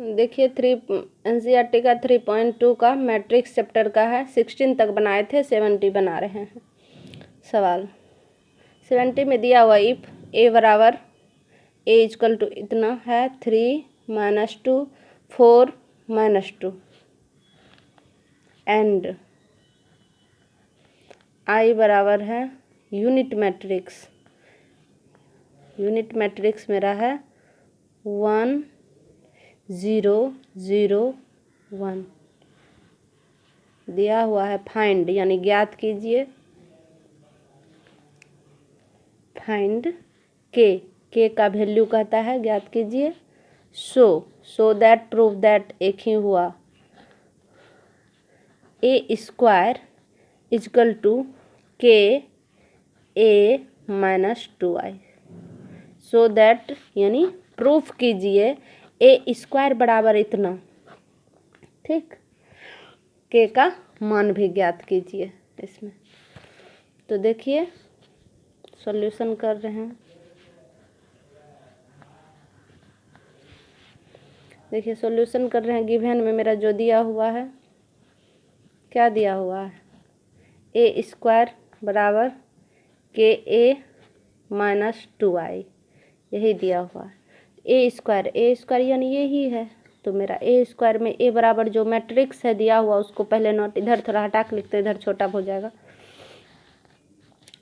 देखिए एनसीईआरटी का 3.2 का मैट्रिक्स चैप्टर का है। 16 तक बनाए थे, 70 बना रहे हैं। सवाल 70 में दिया हुआ इफ ए बराबर ए इक्वल टू इतना है 3 - 2 4 - 2 एंड आई बराबर है यूनिट मैट्रिक्स मेरा है 1 0 0 1 दिया हुआ है। फाइंड यानी ज्ञात कीजिए, फाइंड के का वैल्यू कहता है ज्ञात कीजिए। सो दैट प्रूव दैट एक ही हुआ ए स्क्वायर इक्वल टू के ए -2i। सो दैट यानी प्रूफ कीजिए ए स्क्वायर बराबर इतना, ठीक। के का मान भी ज्ञात कीजिए इसमें। तो देखिए सॉल्यूशन कर रहे हैं। देखिए सॉल्यूशन कर रहे हैं। गिवन में मेरा जो दिया हुआ है, क्या दिया हुआ है, ए स्क्वायर बराबर के ए -2i, यही दिया हुआ है। ए स्क्वायर यानी यही है। तो मेरा ए स्क्वायर में ए बराबर जो मैट्रिक्स है दिया हुआ उसको पहले नोट इधर थोड़ा हटा के लिखते, इधर छोटा हो जाएगा।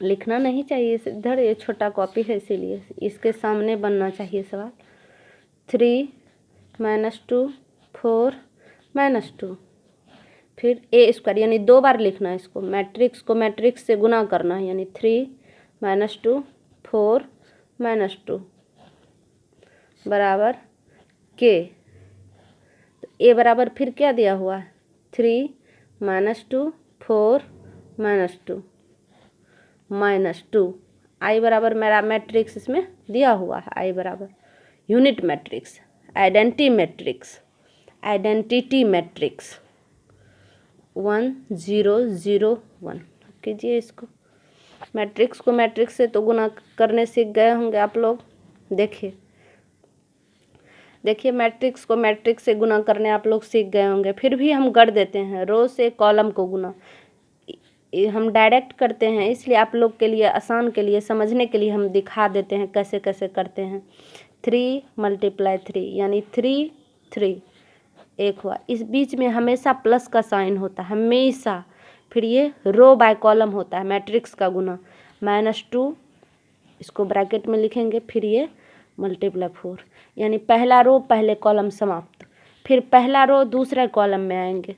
लिखना नहीं चाहिए इधर, ये छोटा कॉपी है इसीलिए इसके सामने बनना चाहिए सवाल। 3 - 2 4 - 2 फिर ए स्क्वायर यानी 2 बार लिखना है इसको। मैट्रिक्स को मैट्रिक्स से गुना करना है यानी 3 - 2 4 - 2 बराबर के। तो ए बराबर फिर क्या दिया हुआ है 3 - 2 4 - 2 आई बराबर मेरा मैट्रिक्स इसमें दिया हुआ है। आई बराबर यूनिट मैट्रिक्स, आइडेंटिटी मैट्रिक्स 1 0 0 1 कीजिए इसको। मैट्रिक्स को मैट्रिक्स से तो गुना करने सीख गए होंगे आप लोग। देखिए मैट्रिक्स को मैट्रिक्स से गुना करने आप लोग सीख गए होंगे, फिर भी हम कर देते हैं। रो से कॉलम को गुना हम डायरेक्ट करते हैं, इसलिए आप लोग के लिए आसान के लिए समझने के लिए हम दिखा देते हैं कैसे कैसे करते हैं। 3 × 3 यानी 3 एक हुआ। इस बीच में हमेशा प्लस का साइन होता है हमेशा। फिर ये रो बाय कॉलम होता है मैट्रिक्स का गुना। -2 इसको ब्रैकेट में लिखेंगे, फिर ये ×4 यानी पहला रो पहले कॉलम समाप्त। फिर पहला रो दूसरे कॉलम में आएंगे,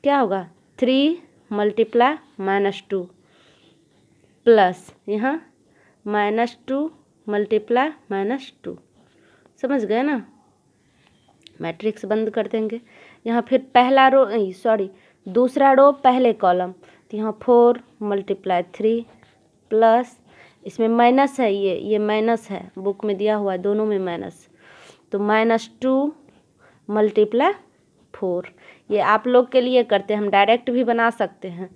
क्या होगा 3 × -2 प्लस यहाँ -2 × -2। समझ गए ना। मैट्रिक्स बंद कर देंगे। यहाँ फिर पहला रो दूसरा रो पहले कॉलम, तो यहाँ 4 × 3 प्लस इसमें माइनस है, ये माइनस है बुक में दिया हुआ है, दोनों में माइनस। तो -2 × 4 ये आप लोग के लिए करते हैं, हम डायरेक्ट भी बना सकते हैं।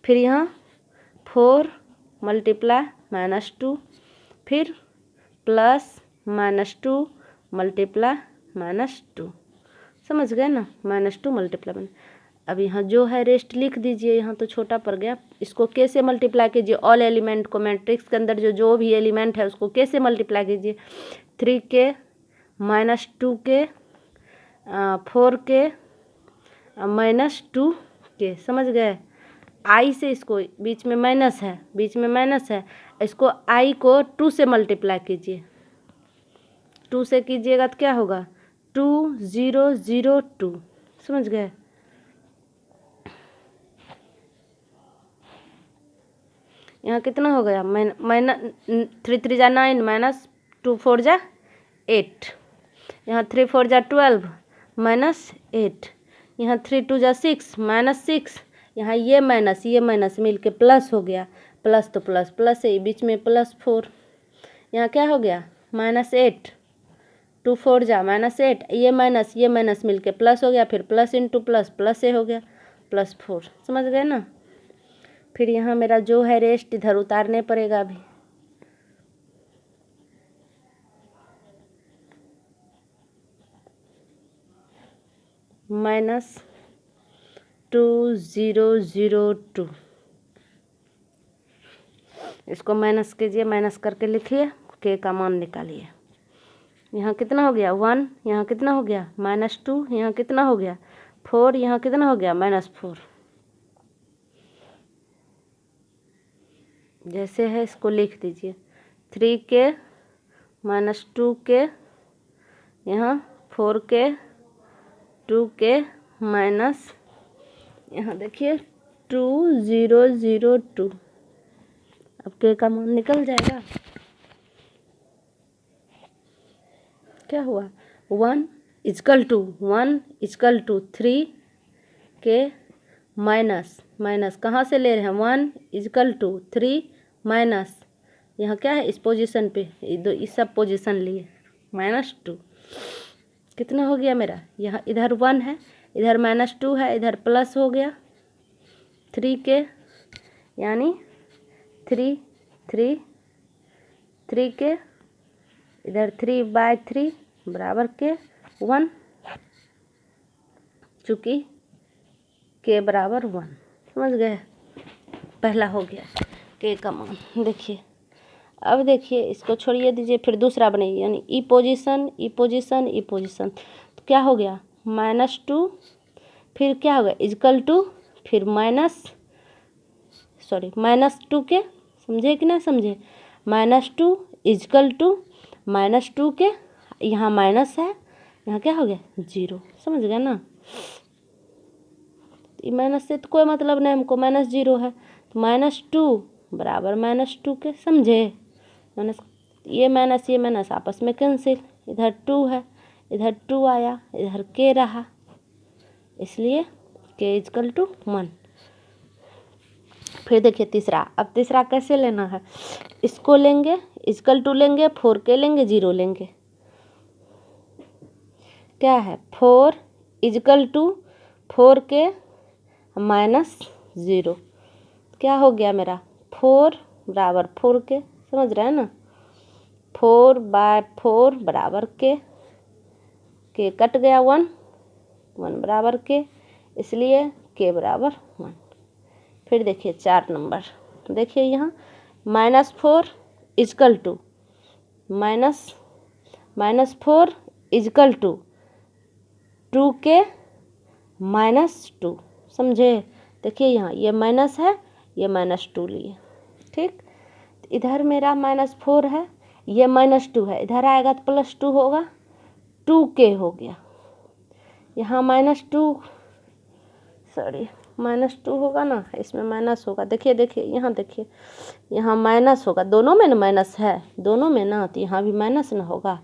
फिर यहाँ 4 × -2 फिर प्लस -2 × -2। समझ गए ना। -2 × अब यहाँ जो है रेस्ट लिख दीजिए। यहाँ तो छोटा पड़ गया, इसको कैसे मल्टीप्लाई कीजिए। ऑल एलिमेंट को मैट्रिक्स के अंदर जो भी एलिमेंट है उसको कैसे मल्टीप्लाई कीजिए। 3 के -2 के 4 के -2 के। समझ गए। आई से इसको बीच में माइनस है, इसको आई को 2 से मल्टीप्लाई कीजिए। 2 से कीजिएगा तो क्या होगा 2 0 0 2। समझ गए। यहाँ कितना हो गया 3 3 जा 9 -2 4 जा 8। यहाँ 3 4 जा 12 -8। यहाँ 3 2 जा 6 -6। यहाँ ये माइनस मिल के प्लस हो गया। प्लस तो प्लस है, बीच में +4। यहाँ क्या हो गया -8। 2 4 जा -8, ये माइनस मिल के प्लस हो गया। फिर प्लस इंटू प्लस से हो गया +4। समझ गए ना। फिर यहाँ मेरा जो है रेस्ट इधर उतारने पड़ेगा अभी। -2002। इसको माइनस कीजिए, माइनस करके लिखिए, के का मान निकालिए। यहाँ कितना हो गया 1, यहाँ कितना हो गया -2, यहाँ कितना हो गया 4, यहाँ कितना हो गया -4। जैसे है इसको लिख दीजिए, 3k -2k, यहाँ 4k 2k माइनस, यहाँ देखिए 2002। अब के का मान निकल जाएगा। क्या हुआ 1 = 3 के माइनस कहाँ से ले रहे हैं 1 = 3 माइनस, यहाँ क्या है इस पोजीशन पे इस सब पोजीशन लिए -2। कितना हो गया मेरा, यहाँ इधर 1 है, इधर -2 है, इधर प्लस हो गया 3k, यानी 3 के इधर 3/3 बराबर के 1, चूँकि के बराबर 1। समझ गए, पहला हो गया के का मान। देखिए अब देखिए इसको छोड़िए दीजिए, फिर दूसरा बनाइए, यानी ई पोजीशन। तो क्या हो गया -2, फिर क्या हो गया = फिर -2 के, समझे कि ना समझे, -2 = -2 के, यहाँ माइनस है, यहाँ क्या हो गया 0। समझ गया ना, ये माइनस से तो कोई मतलब नहीं, हमको -0 है, तो -2 बराबर -2 के, समझे। माइनस ये माइनस आपस में कैंसिल, इधर 2 है, इधर 2 आया, इधर के रहा, इसलिए के = 1। फिर देखिए तीसरा, अब तीसरा कैसे लेना है, इसको लेंगे = लेंगे, 4k लेंगे, 0 लेंगे। क्या है 4 = 4k -0। क्या हो गया मेरा 4 बराबर 4k, समझ रहे हैं ना, 4/4 बराबर के कट गया 1 बराबर के, इसलिए के बराबर 1। फिर देखिए 4 नंबर, देखिए यहाँ -4 = -4 = 2k -2। समझे, देखिए यहाँ ये माइनस है, ये -2 लिए, ठीक। इधर मेरा -4 है, ये -2 है, इधर आएगा तो +2 होगा, 2k हो गया, यहाँ -2 होगा ना, इसमें माइनस होगा, देखिए यहाँ देखिए, यहाँ माइनस होगा, दोनों में ना माइनस है, दोनों में ना, तो यहाँ भी माइनस ना होगा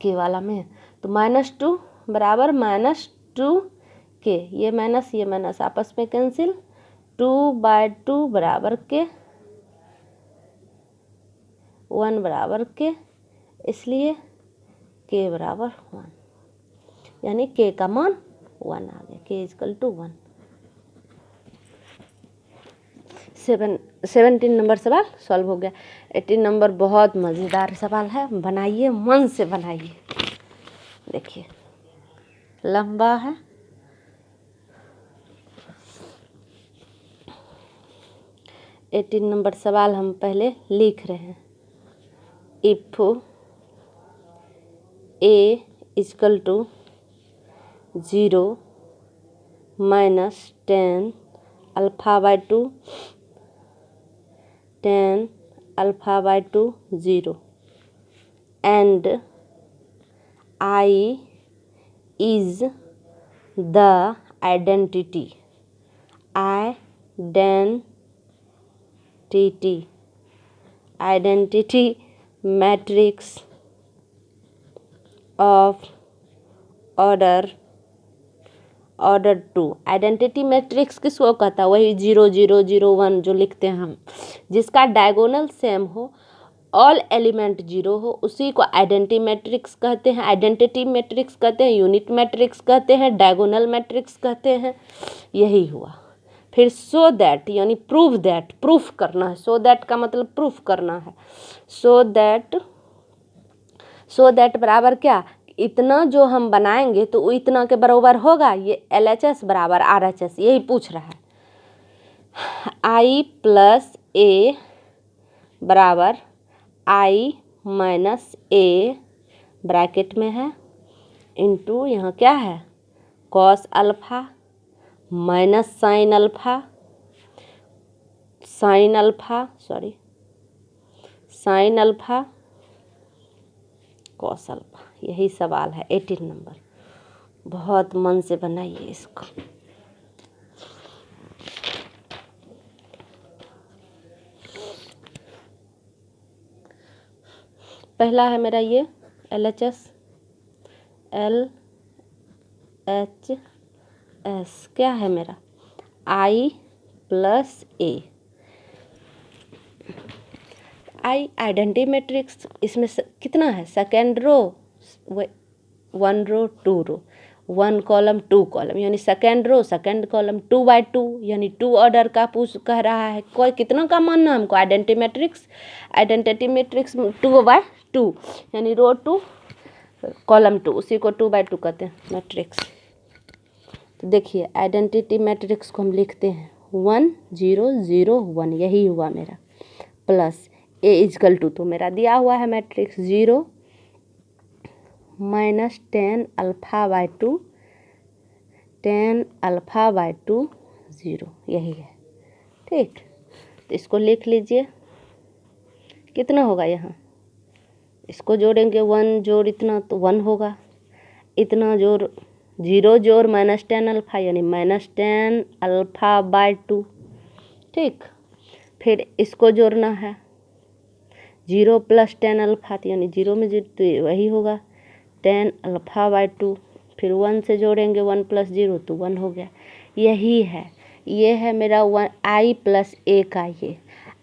के वाला में, तो -2 बराबर -2k, ये माइनस आपस में कैंसिल, 2/2 बराबर के 1 बराबर के, इसलिए के बराबर 1, यानी के का मान 1 आ गया, के = 1। 17 नंबर सवाल सॉल्व हो गया। 18 नंबर बहुत मज़ेदार सवाल है, बनाइए, मन से बनाइए। देखिए लंबा है, एटीन नंबर सवाल हम पहले लिख रहे हैं। If a = 0 - 10 α/2 10 α/2 0 and I is the identity matrix of order 2। Identity matrix किसको कहता है, वही 0 0 0 1 जो लिखते हैं हम, जिसका डायगोनल सेम हो, ऑल एलिमेंट 0 हो, उसी को आइडेंटिटी मैट्रिक्स कहते हैं। आइडेंटिटी मैट्रिक्स कहते हैं, यूनिट मैट्रिक्स कहते हैं, डायगोनल मैट्रिक्स कहते हैं। यही हुआ। फिर सो दैट यानी प्रूफ दैट, प्रूफ करना है। सो दैट का मतलब प्रूफ करना है। सो दैट बराबर क्या, इतना जो हम बनाएंगे तो वो इतना के बराबर होगा। ये LHS बराबर RHS यही पूछ रहा है। I प्लस A बराबर I माइनस A ब्रैकेट में है इंटू यहाँ क्या है cos alpha minus sine alpha cos alpha. यही सवाल है 18 नंबर। बहुत मन से बनाइए इसको। पहला है मेरा ये LHS क्या है मेरा I plus A। I identity matrix इसमें कितना है second row 1 row 2 row 1 column 2 column यानी second row second column 2 by 2 यानी 2 ऑर्डर का पूछ कह रहा है। कोई कितना का मानना है हमको आइडेंटिटी मैट्रिक्स 2 बाई 2 यानी रो 2 कॉलम 2 उसी को 2 बाई 2 कहते हैं मैट्रिक्स। तो देखिए आइडेंटिटी मैट्रिक्स को हम लिखते हैं 1 0 0 1 यही हुआ मेरा प्लस A इजकल टू तो मेरा दिया हुआ है matrix 0 minus 10 alpha by 2 10 alpha by 2 0 यही है। ठीक, तो इसको लिख लीजिए कितना होगा यहाँ इसको जोड़ेंगे 1 जोड़ इतना तो 1 होगा, इतना जोड़ 0 जोड़ माइनस 10 अल्फ़ा यानी माइनस 10 अल्फ़ा बाई 2। ठीक, फिर इसको जोड़ना है 0 प्लस 10 अल्फ़ा यानी 0 में तो वही होगा 10 अल्फ़ा बाई 2। फिर 1 से जोड़ेंगे 1 प्लस 0 तो 1 हो गया। यही है, ये है मेरा I प्लस A का ये।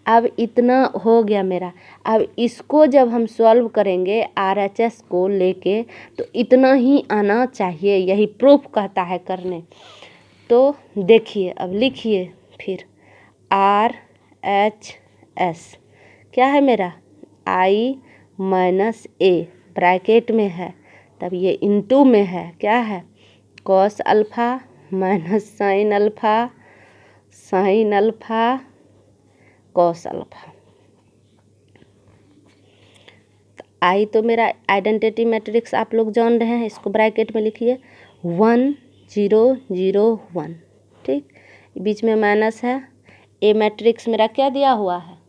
अब इतना हो गया मेरा। अब इसको जब हम सॉल्व करेंगे RHS को लेके तो इतना ही आना चाहिए, यही प्रूफ कहता है करने। तो देखिए अब लिखिए फिर RHS क्या है मेरा I माइनस A ब्रैकेट में है, तब ये इंटू में है क्या है cos alpha minus sine alpha cos alpha. आई तो मेरा आइडेंटिटी मैट्रिक्स आप लोग जान रहे हैं, इसको ब्रैकेट में लिखिए 1 0 0 1। ठीक, बीच में माइनस है। ए मैट्रिक्स मेरा क्या दिया हुआ है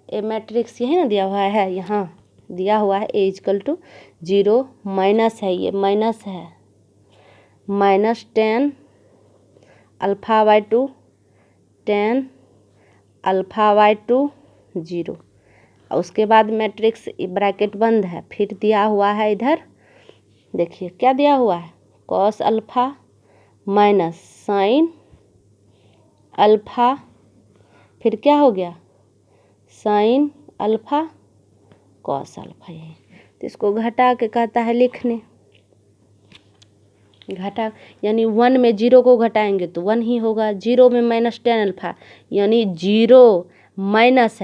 ए मैट्रिक्स यही ना दिया हुआ है, यहाँ दिया हुआ है A इजकल टू 0 माइनस है, ये माइनस है minus 10 alpha by 2 10 alpha by 2 0। और उसके बाद मैट्रिक्स ब्रैकेट बंद है। फिर दिया हुआ है इधर देखिए क्या दिया हुआ है cos alpha minus sine alpha, फिर क्या हो गया साइन अल्फ़ा कॉस अल्फ़ा। यही तो इसको घटा के कहता है लिखने, घटा यानी 1 में 0 को घटाएंगे तो 1 ही होगा। 0 में माइनस 10 अल्फ़ा यानी 0 माइनस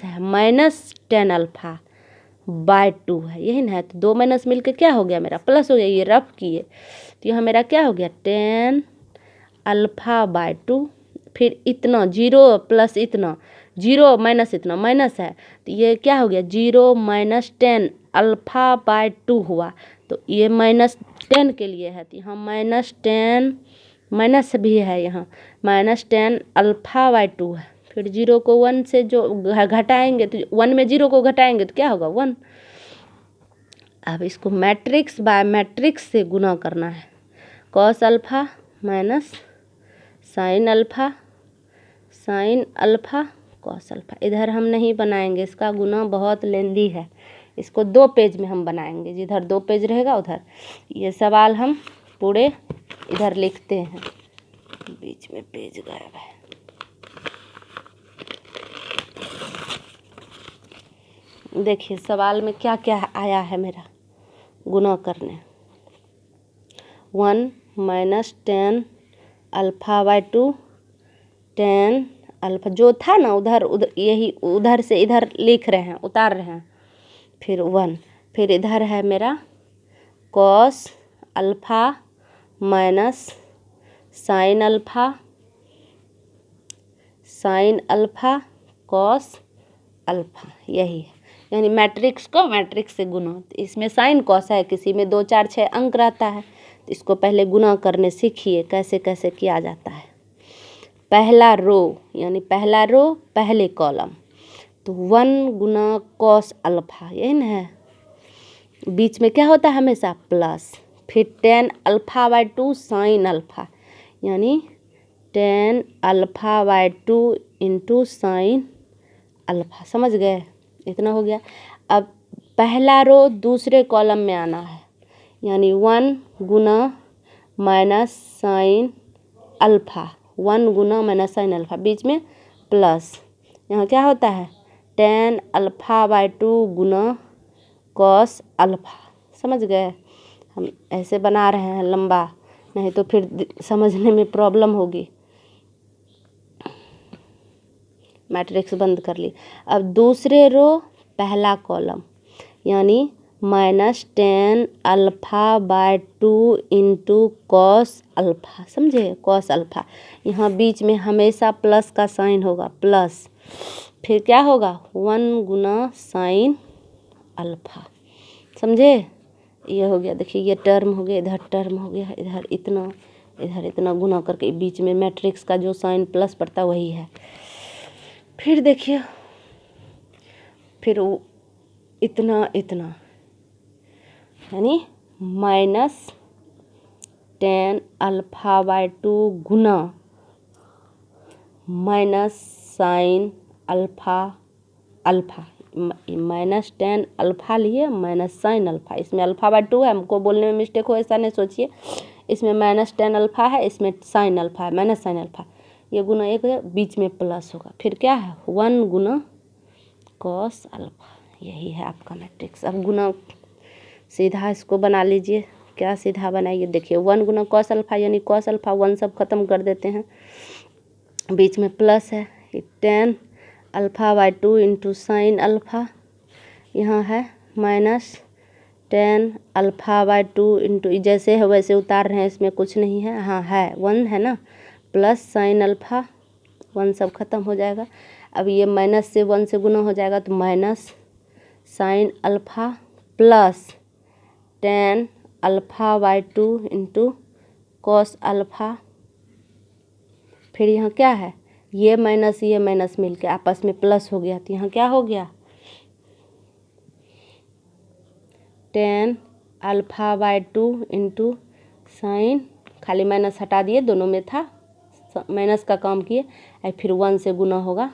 है माइनस 10 अल्फ़ा बाय 2 है, यही ना है। तो 2 माइनस मिलके क्या हो गया मेरा प्लस हो गया, ये रफ किए तो यहाँ मेरा क्या हो गया 10 अल्फ़ा बाय 2। फिर इतना 0 प्लस इतना 0 माइनस इतना माइनस है तो ये क्या हो गया 0 माइनस 10 अल्फ़ा बाय 2 हुआ। तो ये माइनस 10 के लिए है तो यहाँ माइनस 10 माइनस भी है, यहाँ माइनस 10 अल्फ़ा बाय 2 है। फिर 0 को 1 से जो घटाएंगे तो 1 में 0 को घटाएंगे तो क्या होगा 1। अब इसको मैट्रिक्स बाय मैट्रिक्स से गुना करना है cos alpha minus sine alpha cos alpha. इधर हम नहीं बनाएंगे, इसका गुना बहुत लेंदी है, इसको 2 पेज में हम बनाएंगे। जिधर 2 पेज रहेगा उधर ये सवाल हम पूरे इधर लिखते हैं। बीच में पेज गायब है। देखिए सवाल में क्या क्या आया है मेरा गुना करने 1 माइनस 10 अल्फ़ा बाय 2 10 अल्फ़ा जो था ना उधर यही उधर से इधर लिख रहे हैं उतार रहे हैं। फिर 1 फिर इधर है मेरा cos alpha minus sine alpha cos alpha, यही है। यानी मैट्रिक्स को मैट्रिक्स से गुना। इसमें साइन कॉस है, किसी में 2 4 6 अंक रहता है, तो इसको पहले गुना करने सीखिए कैसे कैसे किया जाता है। पहला रो यानी पहला रो पहले कॉलम, तो 1 गुना कॉस अल्फ़ा, यही ना है। बीच में क्या होता है हमेशा प्लस, फिर tan α/2 साइन अल्फ़ा, यानी tan α/2 इंटू साइन अल्फ़ा। समझ गए? इतना हो गया। अब पहला रो दूसरे कॉलम में आना है, यानी 1 गुना माइनस साइन अल्फ़ा, 1 गुना माइनस साइन अल्फ़ा, बीच में प्लस। यहाँ क्या होता है tan α/2 गुना कॉस अल्फ़ा। समझ गए? हम ऐसे बना रहे हैं लंबा, नहीं तो फिर समझने में प्रॉब्लम होगी। मैट्रिक्स बंद कर ली। अब दूसरे रो पहला कॉलम, यानी minus tan α/2 into cos alpha. समझे? कॉस अल्फ़ा, यहाँ बीच में हमेशा प्लस का साइन होगा, प्लस, फिर क्या होगा 1 गुना साइन अल्फ़ा। समझे? ये हो गया। देखिए ये टर्म हो गया, इधर टर्म हो गया, इधर इतना गुना करके बीच में मैट्रिक्स का जो साइन प्लस पड़ता है वही है। फिर देखिए, फिर इतना यानी माइनस tan α/2 गुना minus sine alpha, minus tan alpha लिए माइनस साइन अल्फ़ा। इसमें α/2 है, हमको बोलने में मिस्टेक हो ऐसा नहीं सोचिए। इसमें माइनस tan अल्फ़ा है, इसमें साइन अल्फ़ा है, माइनस साइन अल्फ़ा। ये गुना एक है, बीच में प्लस होगा, फिर क्या है 1 गुना कॉस अल्फ़ा। यही है आपका मैट्रिक्स। अब गुना सीधा इसको बना लीजिए। क्या सीधा बनाइए? देखिए 1 गुना कॉस अल्फ़ा, यानी कॉस अल्फ़ा 1 सब खत्म कर देते हैं, बीच में प्लस है, tan α/2 इंटू साइन अल्फ़ा। यहाँ है माइनस tan α/2 इंटू, जैसे है वैसे उतार रहे हैं, इसमें कुछ नहीं है। हाँ है 1 है ना, प्लस साइन अल्फ़ा, 1 सब खत्म हो जाएगा। अब ये माइनस से 1 से गुना हो जाएगा, तो minus sine alpha plus tan α/2 into cos alpha. फिर यहाँ क्या है, ये माइनस मिलके आपस में प्लस हो गया, तो यहाँ क्या हो गया tan α/2 इंटू साइन, खाली माइनस हटा दिए, दोनों में था माइनस का काम किए, और फिर 1 से गुना होगा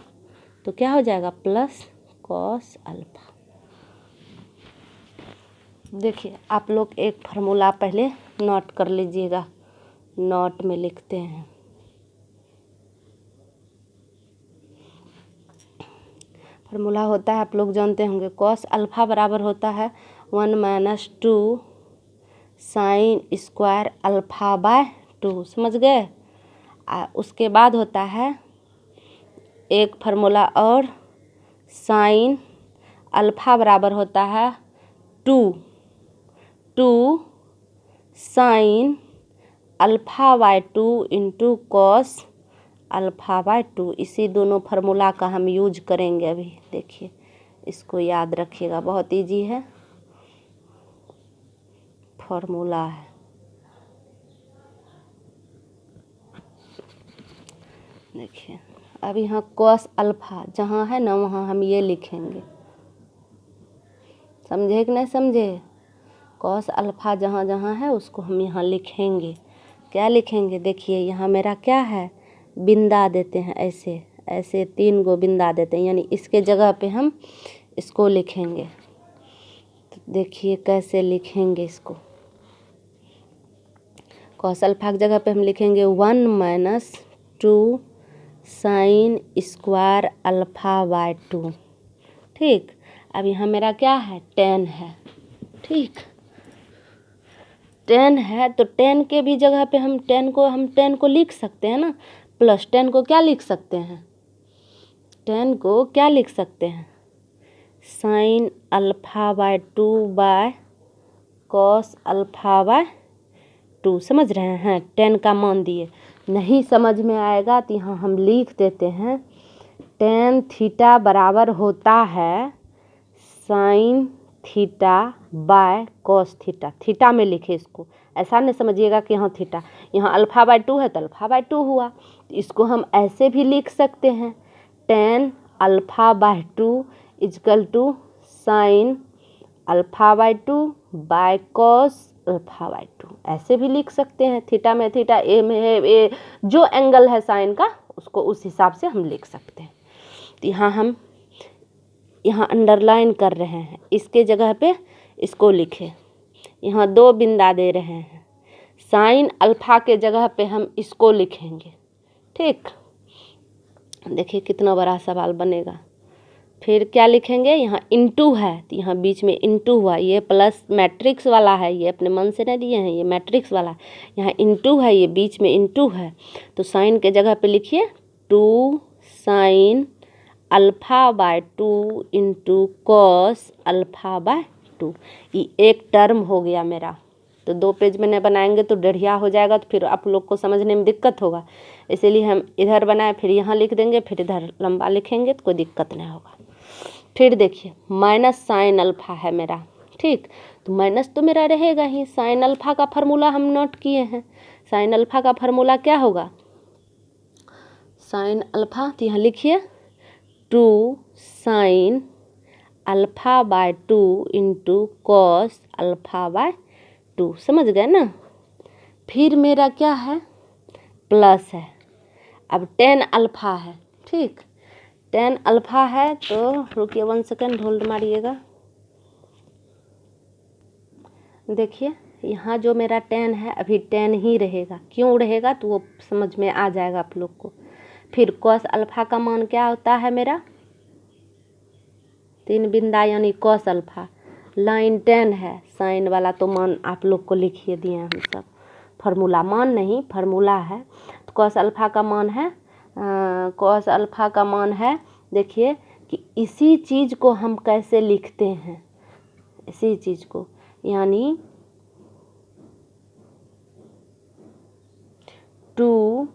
तो क्या हो जाएगा प्लस कॉस अल्फ़ा। देखिए आप लोग एक फार्मूला पहले नोट कर लीजिएगा, नोट में लिखते हैं। फार्मूला होता है, आप लोग जानते होंगे, कॉस अल्फ़ा बराबर होता है 1 माइनस 2 साइन स्क्वायर α/2। समझ गए? उसके बाद होता है एक फार्मूला और, साइन अल्फ़ा बराबर होता है 2 साइन α/2 इंटू कॉस α/2। इसी दोनों फार्मूला का हम यूज करेंगे अभी। देखिए इसको याद रखिएगा, बहुत इजी है, फार्मूला है। देखिए अब यहाँ कॉस अल्फ़ा जहाँ है ना, वहाँ हम ये लिखेंगे। समझे कि नहीं समझे? कॉस अल्फ़ा जहाँ जहाँ है उसको हम यहाँ लिखेंगे। क्या लिखेंगे? देखिए यहाँ मेरा क्या है, बिंदा देते हैं, ऐसे ऐसे 3 गो बिंदा देते हैं, यानी इसके जगह पे हम इसको लिखेंगे। तो देखिए कैसे लिखेंगे इसको। कॉस अल्फ़ा की जगह पे हम लिखेंगे 1 माइनस 2 साइन स्क्वायर α/2। ठीक, अब यहाँ मेरा क्या है, tan है। ठीक, tan है, तो tan के भी जगह पे हम tan को लिख सकते हैं ना, प्लस tan को क्या लिख सकते हैं, tan को क्या लिख सकते हैं, sign alpha by 2 by cos alpha by 2। समझ रहे हैं? tan का मान दिए। नहीं समझ में आएगा तो यहाँ हम लिख देते हैं tan थीटा बराबर होता है sine theta by cos theta. Theta में लिखे इसको, ऐसा नहीं समझिएगा कि यहाँ थीटा, यहाँ अल्फा बाय 2 है तो अल्फा बाय 2 हुआ। इसको हम ऐसे भी लिख सकते हैं tan alpha by 2 equal to sine alpha by 2 by cos alpha by 2। ऐसे भी लिख सकते हैं। थीटा में थीटा, ए में है ए, जो एंगल है साइन का उसको उस हिसाब से हम लिख सकते हैं। तो यहाँ हम अंडरलाइन कर रहे हैं, इसके जगह पे इसको लिखे। यहाँ 2 बिंदा दे रहे हैं, साइन अल्फा के जगह पे हम इसको लिखेंगे। ठीक, देखिए कितना बड़ा सवाल बनेगा। फिर क्या लिखेंगे, यहाँ इनटू है तो यहाँ बीच में इनटू हुआ, ये प्लस मैट्रिक्स वाला है, ये अपने मन से नहीं दिए हैं, ये मैट्रिक्स वाला। यहाँ इनटू है, ये बीच में इनटू है, तो साइन के जगह पे लिखिए 2 sine alpha by 2 into cos alpha by 2। ये एक टर्म हो गया मेरा। तो 2 पेज में नहीं बनाएंगे तो डढ़िया हो जाएगा, तो फिर आप लोग को समझने में दिक्कत होगा। इसीलिए हम इधर बनाए, फिर यहाँ लिख देंगे, फिर इधर लंबा लिखेंगे तो कोई दिक्कत नहीं होगा। फिर देखिए माइनस साइन अल्फा है मेरा। ठीक, तो माइनस तो मेरा रहेगा ही। साइन अल्फा का फार्मूला हम नोट किए हैं। साइन अल्फा का फार्मूला क्या होगा, साइन अल्फा, तो यहाँ लिखिए 2 sine alpha by 2 into cos alpha by 2। समझ गए ना? फिर मेरा क्या है, प्लस है। अब tan अल्फा है। ठीक, tan अल्फा है तो रुकिए 1 सेकेंड होल्ड मारिएगा। देखिए यहाँ जो मेरा tan है अभी tan ही रहेगा। क्यों रहेगा तो वो समझ में आ जाएगा आप लोग को। फिर cos अल्फा का मान क्या होता है मेरा, 3 बिंदा यानी cos अल्फा। लाइन tan है, साइन वाला तो मान आप लोग को लिखिए दिए हम सब, फार्मूला, मान नहीं फार्मूला है। तो cos अल्फा का मान है, cos अल्फा का मान है, देखिए कि इसी चीज़ को हम कैसे लिखते हैं, इसी चीज़ को यानी 2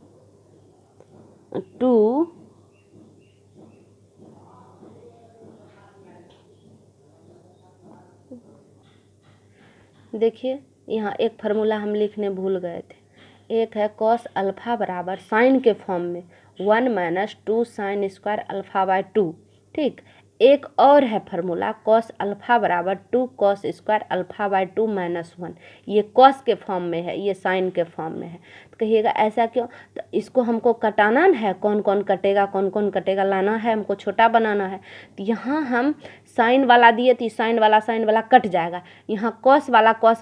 देखिए यहाँ एक फार्मूला हम लिखने भूल गए थे। एक है cos अल्फा बराबर साइन के फॉर्म में 1 minus 2 sine square alpha by 2। ठीक, एक और है फार्मूला cos अल्फा बराबर 2 cos square alpha by 2 minus 1। ये cos के फॉर्म में है, ये साइन के फॉर्म में है। तो कहिएगा ऐसा क्यों, तो इसको हमको कटाना है, कौन कौन कटेगा लाना है, हमको छोटा बनाना है। तो यहाँ हम साइन वाला दिए तो साइन वाला कट जाएगा। यहाँ cos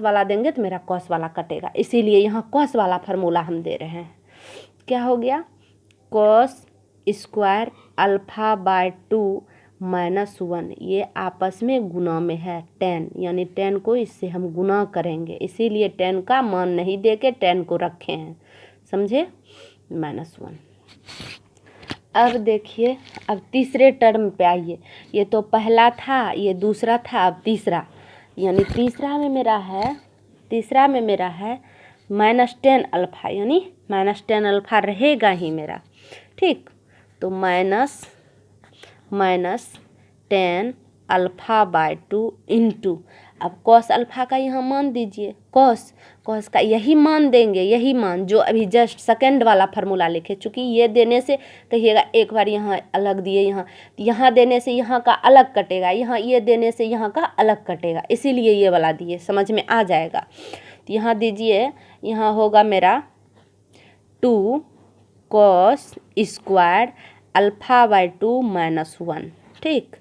वाला देंगे तो मेरा cos वाला कटेगा, इसीलिए यहाँ cos वाला फार्मूला हम दे रहे हैं। क्या हो गया, cos square alpha by 2 minus 1, ये आपस में गुना में है tan, यानी tan को इससे हम गुना करेंगे, इसीलिए tan का मान नहीं दे के tan को रखे हैं। समझे, -1। अब देखिए, अब तीसरे टर्म पे आइए। ये तो पहला था, ये दूसरा था, अब तीसरा, यानी तीसरा में मेरा है -10 अल्फा, यानी -10 अल्फा रहेगा ही मेरा। ठीक, तो माइनस 10 अल्फा बाय 2 इंटू, अब cos अल्फा का यहाँ मान दीजिए, cos का यही मान देंगे, यही मान जो अभी जस्ट सेकंड वाला फार्मूला लिखे। चूँकि ये देने से कहिएगा एक बार यहाँ अलग दिए, यहाँ देने से यहाँ का अलग कटेगा, यहाँ ये देने से यहाँ का अलग कटेगा, इसीलिए ये वाला दिए, समझ में आ जाएगा। तो यहाँ दीजिए, यहाँ होगा मेरा 2 cos square alpha by 2 minus 1। ठीक,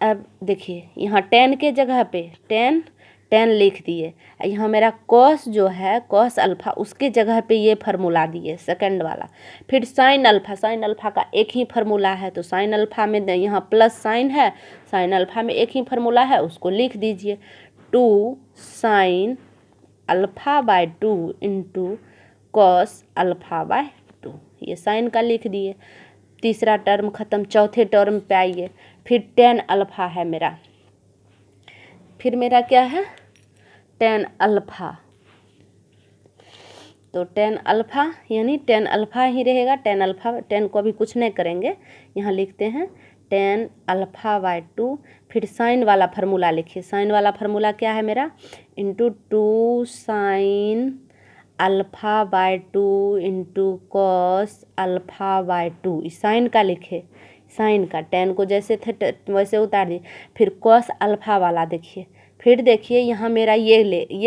अब देखिए यहाँ tan के जगह पे tan लिख दिए, यहाँ मेरा cos जो है cos अल्फा, उसके जगह पे ये फार्मूला दिए सेकंड वाला। फिर साइन अल्फा का एक ही फार्मूला है, तो साइन अल्फा में यहाँ प्लस साइन है, साइन अल्फा में एक ही फार्मूला है, उसको लिख दीजिए 2 sine alpha by 2 into cos alpha by 2। ये साइन का लिख दिए। तीसरा टर्म ख़त्म, चौथे टर्म पे आइए। फिर टेन अल्फ़ा है मेरा, फिर मेरा क्या है, टेन अल्फ़ा। तो टेन अल्फ़ा यानी टेन अल्फ़ा ही रहेगा, टेन अल्फ़ा, टेन को अभी कुछ नहीं करेंगे, यहाँ लिखते हैं टेन अल्फ़ा बाय 2। फिर साइन वाला फार्मूला लिखिए, साइन वाला फार्मूला क्या है मेरा, into 2 sine alpha bye 2 into cos alpha bye 2। इस साइन का लिखे, साइन का, टेन को जैसे थे वैसे उतार दिए। फिर कॉस अल्फ़ा वाला देखिए, फिर देखिए यहाँ मेरा ये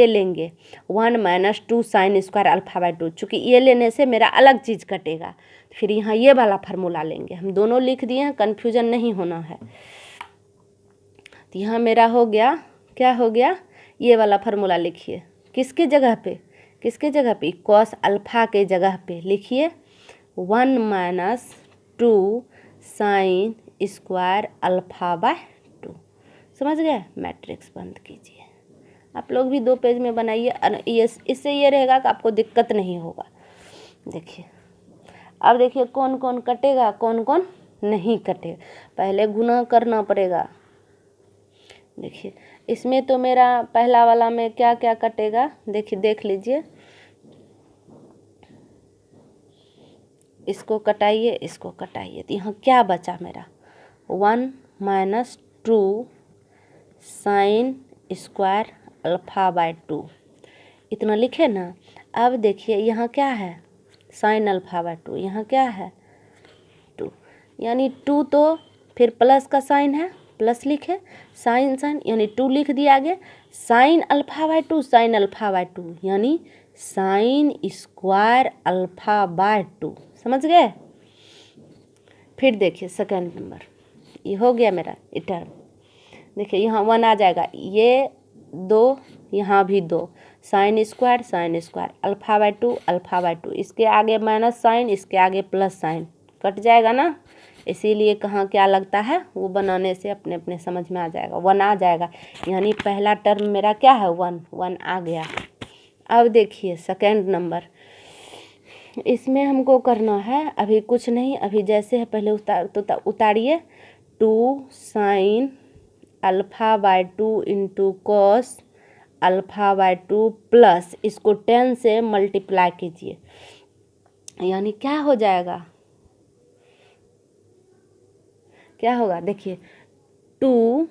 लेंगे 1 minus 2 sine square alpha bye 2, चूँकि ये लेने से मेरा अलग चीज़ कटेगा। फिर यहाँ ये वाला फार्मूला लेंगे, हम दोनों लिख दिए हैं, कन्फ्यूजन नहीं होना है। तो यहाँ मेरा हो गया, क्या हो गया, ये वाला फार्मूला लिखिए, किसके जगह पे, किसके जगह पे, कॉस अल्फ़ा के जगह पे लिखिए 1 minus 2 sine square alpha bye 2। समझ गए, मैट्रिक्स बंद कीजिए। आप लोग भी 2 पेज में बनाइए, इससे ये रहेगा कि आपको दिक्कत नहीं होगा। देखिए अब देखिए कौन कौन कटेगा, कौन कौन नहीं कटेगा, पहले गुना करना पड़ेगा। देखिए इसमें तो मेरा पहला वाला में क्या क्या कटेगा, देखिए देख लीजिए, इसको कटाइए, इसको कटाइए, तो यहाँ क्या बचा मेरा, 1 minus 2 sine square alpha bye 2, इतना लिखे ना। अब देखिए यहाँ क्या है, साइन अल्फ़ा बाय 2, यहाँ क्या है 2, यानी 2 तो फिर प्लस का साइन है, प्लस लिखे, साइन साइन यानी 2 लिख दिया आगे, sine alpha bye 2 sine alpha bye 2 यानी साइन स्क्वायर अल्फ़ा बाय 2। समझ गए। फिर देखिए सेकंड नंबर, ये हो गया मेरा ये टर्म। देखिए यहाँ 1 आ जाएगा, ये 2, यहाँ भी 2, sine square alpha bye 2 alpha bye 2, इसके आगे माइनस साइन, इसके आगे प्लस साइन, कट जाएगा ना। इसीलिए कहाँ क्या लगता है, वो बनाने से अपने अपने समझ में आ जाएगा, 1 आ जाएगा, यानी पहला टर्म मेरा क्या है 1 आ गया। अब देखिए सेकंड नंबर, इसमें हमको करना है अभी कुछ नहीं, अभी जैसे है पहले उतारिए 2 sine alpha bye 2 into cos alpha bye 2 plus इसको 10 से मल्टीप्लाई कीजिए, यानी क्या हो जाएगा, क्या होगा, देखिए 2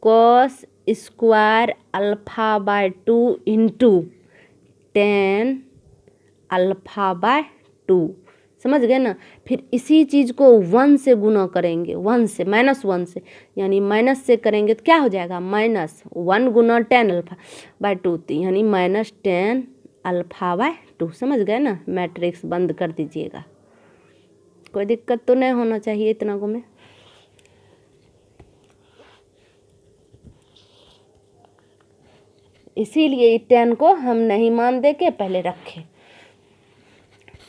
cos square alpha bye 2 into 10 alpha bye 2। समझ गए ना। फिर इसी चीज़ को 1 से गुना करेंगे, 1 से -1 से, यानी माइनस से करेंगे तो क्या हो जाएगा, -1 गुना 10 अल्फ़ा बाय 2, यानी -10 अल्फ़ा बाय 2। समझ गए ना। मैट्रिक्स बंद कर दीजिएगा, कोई दिक्कत तो नहीं होना चाहिए इतना को में। इसीलिए 10 को हम नहीं मान दे के पहले रखें।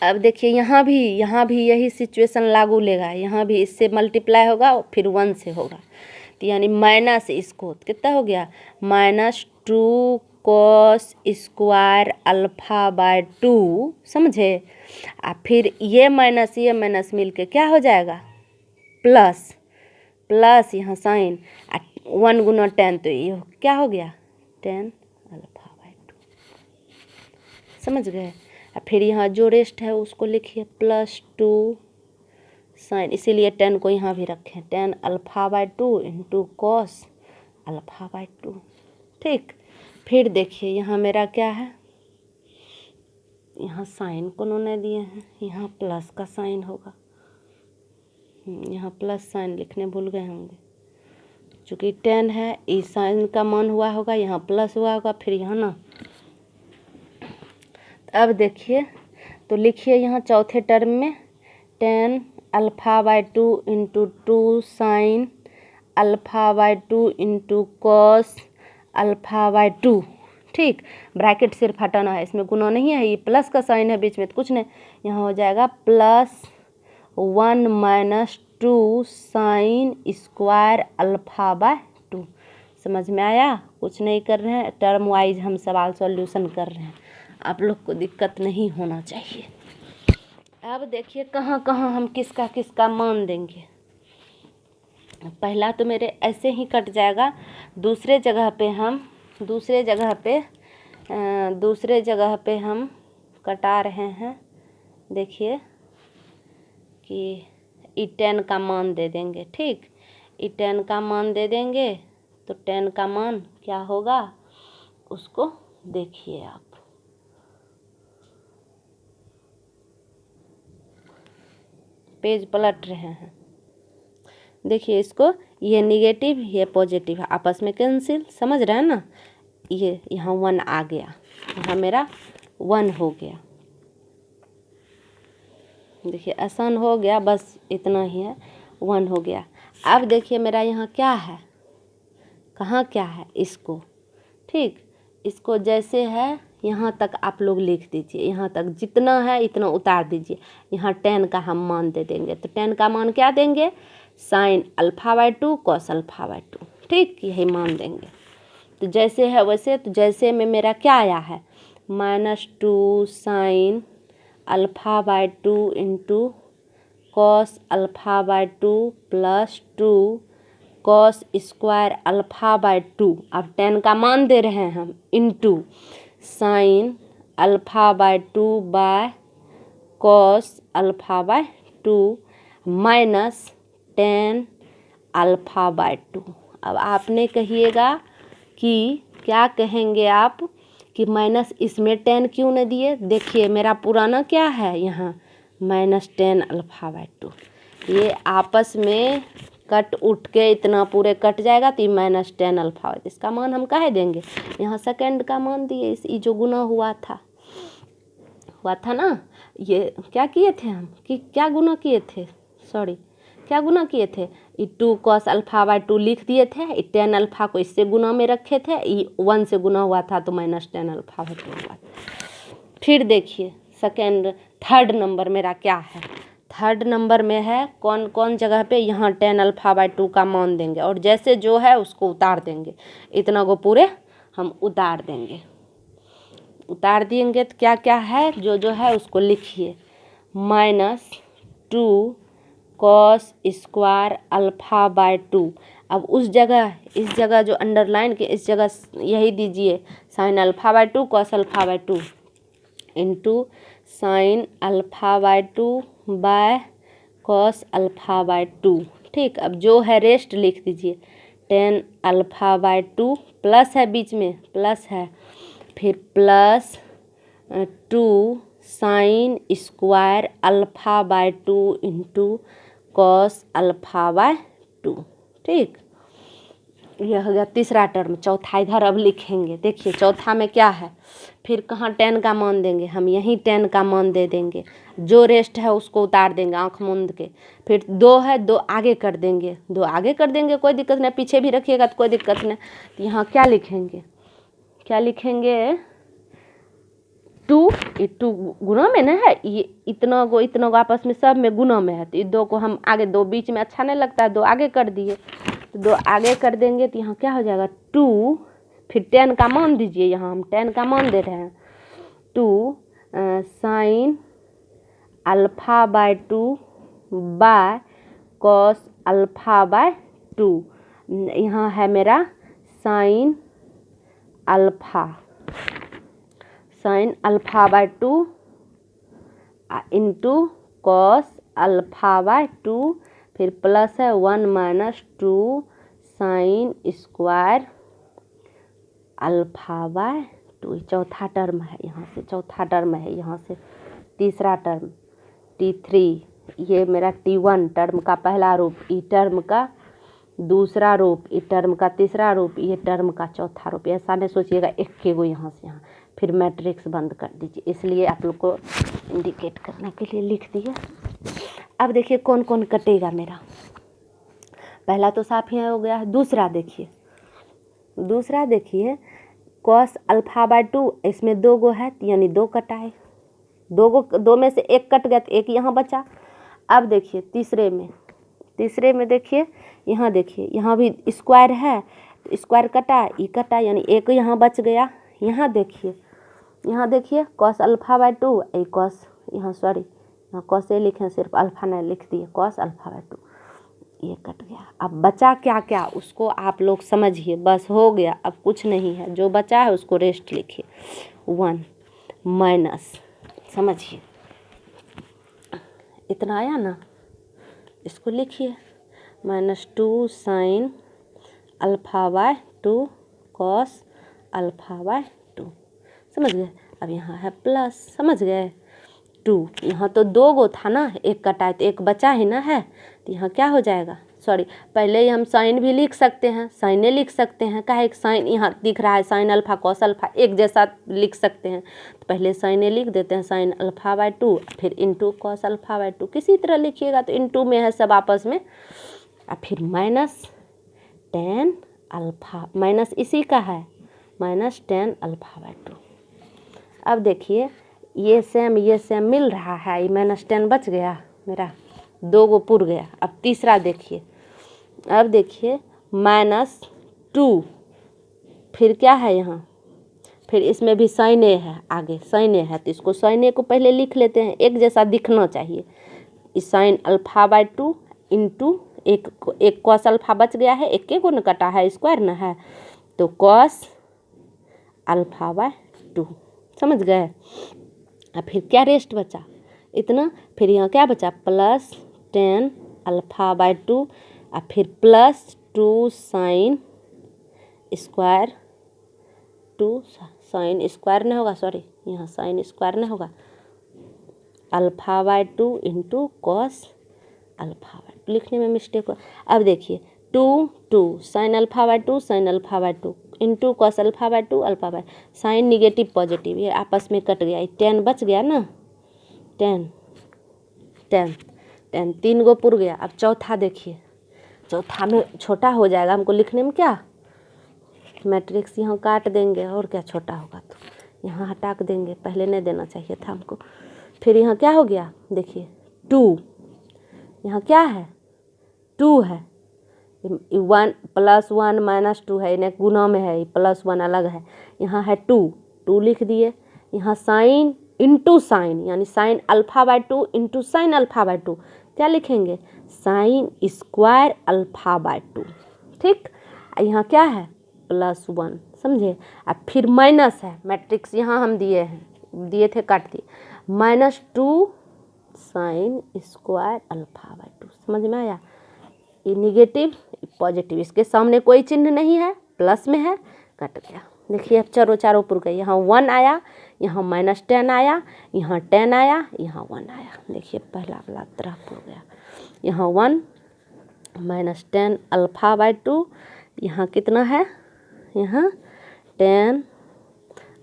अब देखिए यहाँ भी यही सिचुएशन लागू लेगा, यहाँ भी इससे मल्टीप्लाई होगा फिर 1 से होगा, तो यानी माइनस इसको कितना हो गया, -2 कॉस स्क्वायर अल्फ़ा बाय 2। समझे। फिर ये माइनस मिल के क्या हो जाएगा, प्लस यहाँ साइन 1 गुना 10, तो ये क्या हो गया 10 अल्फ़ा बाय 2। समझ गए। फिर यहाँ जो रेस्ट है उसको लिखिए +2 साइन, इसीलिए 10 को यहाँ भी रखें, 10 alpha bye 2 into cos alpha bye 2। ठीक। फिर देखिए यहाँ मेरा क्या है, यहाँ साइन को उन्होंने दिए हैं, यहाँ प्लस का साइन होगा, यहाँ प्लस साइन लिखने भूल गए होंगे, चूँकि 10 है, इस साइन का मान हुआ होगा, यहाँ प्लस हुआ होगा, फिर यहाँ ना। अब देखिए तो लिखिए यहाँ चौथे टर्म में 10 alpha bye 2 into 2 sine alpha bye 2 into cos alpha bye 2। ठीक। ब्रैकेट सिर्फ हटाना है, इसमें गुना नहीं है, ये प्लस का साइन है बीच में तो कुछ नहीं, यहाँ हो जाएगा +1 - 2 साइन स्क्वायर अल्फ़ा बाय 2। समझ में आया? कुछ नहीं कर रहे हैं, टर्म वाइज हम सवाल सॉल्यूशन कर रहे हैं, आप लोग को दिक्कत नहीं होना चाहिए। अब देखिए कहाँ कहाँ हम किसका किसका मान देंगे। पहला तो मेरे ऐसे ही कट जाएगा, दूसरे जगह पे हम कटा रहे हैं। देखिए कि E10 का मान दे देंगे, ठीक। E10 का मान दे देंगे तो 10 का मान क्या होगा उसको देखिए आप। पेज पलट रहे हैं, देखिए इसको, ये निगेटिव ये पॉजिटिव आपस में कैंसिल, समझ रहे हैं ना। ये यहाँ 1 आ गया, यहाँ मेरा 1 हो गया। देखिए आसान हो गया, बस इतना ही है, 1 हो गया। अब देखिए मेरा यहाँ क्या है, कहाँ क्या है, इसको, ठीक। इसको जैसे है यहाँ तक आप लोग लिख दीजिए, यहाँ तक जितना है इतना उतार दीजिए। यहाँ 10 का हम मान दे देंगे, तो 10 का मान क्या देंगे, sin α/2 cos α/2, ठीक, यही मान देंगे। तो जैसे है वैसे, तो जैसे में मेरा क्या आया है, -2 sin α/2 into cos α/2 plus 2 cos square α/2। अब 10 का मान दे रहे हैं हम, into sin α/2 by cos α/2 minus 10 α/2। अब आपने कहिएगा कि क्या कहेंगे आप कि माइनस इसमें 10 क्यों न दिए। देखिए मेरा पुराना क्या है यहाँ -10 α/2, ये आपस में कट उठ के इतना पूरे कट जाएगा तो -10 α, इसका मान हम काहे देंगे, यहाँ सेकेंड का मान दिए। इस जो गुना हुआ था ना, ये क्या किए थे हम कि क्या गुना किए थे, सॉरी क्या गुना किए थे, 2 cos α/2 लिख दिए थे, 10 α को इससे गुना में रखे थे, 1 से गुना हुआ था तो -10 α/2 हुआ। फिर देखिए थर्ड नंबर मेरा क्या है, थर्ड नंबर में है कौन कौन जगह पे, यहाँ 10 α/2 का मान देंगे और जैसे जो है उसको उतार देंगे, इतना को पूरे हम उतार देंगे। उतार देंगे तो क्या क्या है, जो जो है उसको लिखिए, -2 cos स्क्वायर α/2। अब उस जगह, इस जगह जो अंडरलाइन के इस जगह यही दीजिए, sin α/2 cos α/2 into sin α/2 by cos α/2, ठीक। अब जो है रेस्ट लिख दीजिए, 10 α/2 प्लस है बीच में, प्लस है, फिर plus 2 sin square α/2 into cos α/2, ठीक। यह हो गया तीसरा टर्म। चौथा इधर अब लिखेंगे, देखिए चौथा में क्या है, फिर कहाँ 10 का मान देंगे हम, यहीं 10 का मान दे देंगे, जो रेस्ट है उसको उतार देंगे आँख मूंद के। फिर 2 है, 2 आगे कर देंगे, 2 आगे कर देंगे, कोई दिक्कत नहीं, पीछे भी रखिएगा तो कोई दिक्कत नहीं। तो यहाँ क्या लिखेंगे, 2 गुना में ना है, ये इतना को आपस में सब में गुना में है, तो ये 2 को हम आगे, 2 बीच में अच्छा नहीं लगता है, 2 आगे कर दिए, तो 2 आगे कर देंगे तो यहाँ क्या हो जाएगा 2, फिर 10 का मान दीजिए, यहाँ हम 10 का मान दे रहे हैं, 2 sin α/2 बाय cos α/2। यहाँ है मेरा sin α/2 इंटू cos α/2, फिर प्लस है 1 - 2 sin स्क्वायर α/2। चौथा टर्म है, यहाँ से चौथा टर्म है, यहाँ से तीसरा टर्म T3, ये मेरा T1 टर्म का पहला रूप, ई टर्म का दूसरा रूप, ई टर्म का तीसरा रूप, ये टर्म का चौथा रूप। ऐसा नहीं सोचिएगा एक के गो यहाँ से यहाँ, फिर मैट्रिक्स बंद कर दीजिए, इसलिए आप लोग को इंडिकेट करने के लिए लिख दिए। अब देखिए कौन कौन कटेगा मेरा, पहला तो साफ ही हो गया। दूसरा देखिए cos α/2, इसमें 2 गो है यानी 2 कटाए, 2 में से 1 कट गया तो 1 यहाँ बचा। अब देखिए तीसरे में देखिए, यहाँ देखिए यहाँ भी स्क्वायर है तो स्क्वायर कटा, ई कटा, यानी एक यहाँ बच गया। यहाँ देखिए cos alpha by 2, A cos, यहाँ सॉरी यहाँ कॉस ए लिखे, सिर्फ अल्फा नहीं लिख दिए, कॉस अल्फा बाय 2, ये कट गया। अब बचा क्या क्या उसको आप लोग समझिए, बस हो गया, अब कुछ नहीं है, जो बचा है उसको रेस्ट लिखिए। 1 माइनस, समझिए इतना आया ना, इसको लिखिए -2 sine alpha by 2 cos alpha by 2, समझ गए। अब यहाँ है प्लस, समझ गए 2, यहाँ तो 2 गो था ना, एक कटा तो एक बचा ही ना है, तो यहाँ क्या हो जाएगा, सॉरी पहले हम साइन भी लिख सकते हैं, साइने लिख सकते हैं, काहे एक साइन यहाँ दिख रहा है, साइन अल्फा कॉस अल्फा एक जैसा लिख सकते हैं, तो पहले साइने लिख देते हैं, साइन अल्फा बाय 2 फिर इंटू कॉस अल्फा बाय 2, किसी तरह लिखिएगा तो इंटू में है सब आपस में, और फिर माइनस टेन अल्फा, माइनस इसी का है -10 अल्फा बाय 2। अब देखिए ये सेम मिल रहा है, ये -10 बच गया मेरा, 2 गो पुर गया। अब तीसरा देखिए, अब देखिए -2, फिर क्या है यहाँ, फिर इसमें भी साइन ए है, आगे साइन ए है, तो इसको साइन ए को पहले लिख लेते हैं, एक जैसा दिखना चाहिए। इस साइन अल्फा बाय 2 इंटू एक कॉस अल्फा बच गया है, एक को न कटा है, स्क्वायर न है, तो कॉस अल्फा बाय 2, समझ गए। और फिर क्या रेस्ट बचा, इतना, फिर यहाँ क्या बचा +10 अल्फा बाय 2 और फिर +2 साइन स्क्वायर 2 साइन स्क्वायर नहीं होगा, सॉरी यहाँ साइन स्क्वायर नहीं होगा, alpha by 2 into cos alpha by 2, लिखने में मिस्टेक हो। अब देखिए 2 sine alpha by 2 sine alpha by 2 into cos alpha by 2 alpha by, sine negative positive ये आपस में कट गया, 10 बच गया ना, 10 3 गो पुर गया। अब चौथा देखिए, चौथा में छोटा हो जाएगा, हमको लिखने में क्या, मैट्रिक्स यहाँ काट देंगे और क्या छोटा होगा, तो यहाँ हटा देंगे, पहले नहीं देना चाहिए था हमको। फिर यहाँ क्या हो गया, देखिए 2, यहाँ क्या है 2 है, 1 +1 -2 है, इन्हें गुना में है, +1 अलग है, यहाँ है 2 लिख दिए। यहाँ साइन इंटू साइन, यानी sign alpha by 2 into sine alpha by 2, क्या लिखेंगे साइन स्क्वायर अल्फा बाय 2, ठीक। यहाँ क्या है +1, समझे। अब फिर माइनस है, मैट्रिक्स यहाँ हम दिए थे काट दिए, -2 साइन स्क्वायर अल्फा बाय 2, समझ में आया। ये निगेटिव पॉजिटिव, इसके सामने कोई चिन्ह नहीं है, प्लस में है, कट गया। देखिए अब चारों पुर गए, यहाँ 1 आया, यहाँ -10 आया, यहाँ 10 आया, यहाँ 1 आया, देखिए पहला वाला तरह पुर गया। यहाँ 1 -10 अल्फा बाय 2, यहाँ कितना है, यहाँ 10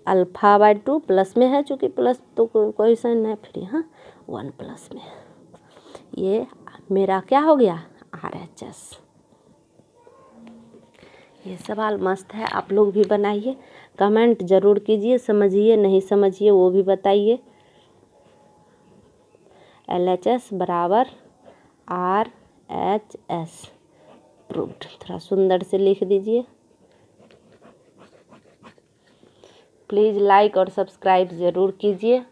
अल्फा बाय 2 प्लस में है, चूँकि प्लस तो कोई साइन नहीं, फिर यहाँ 1 प्लस में, ये मेरा क्या हो गया RHS। ये सवाल मस्त है, आप लोग भी बनाइए, कमेंट ज़रूर कीजिए, समझिए नहीं समझिए वो भी बताइए। LHS बराबर RHS प्रूव्ड, थोड़ा सुंदर से लिख दीजिए। प्लीज़ लाइक और सब्सक्राइब ज़रूर कीजिए।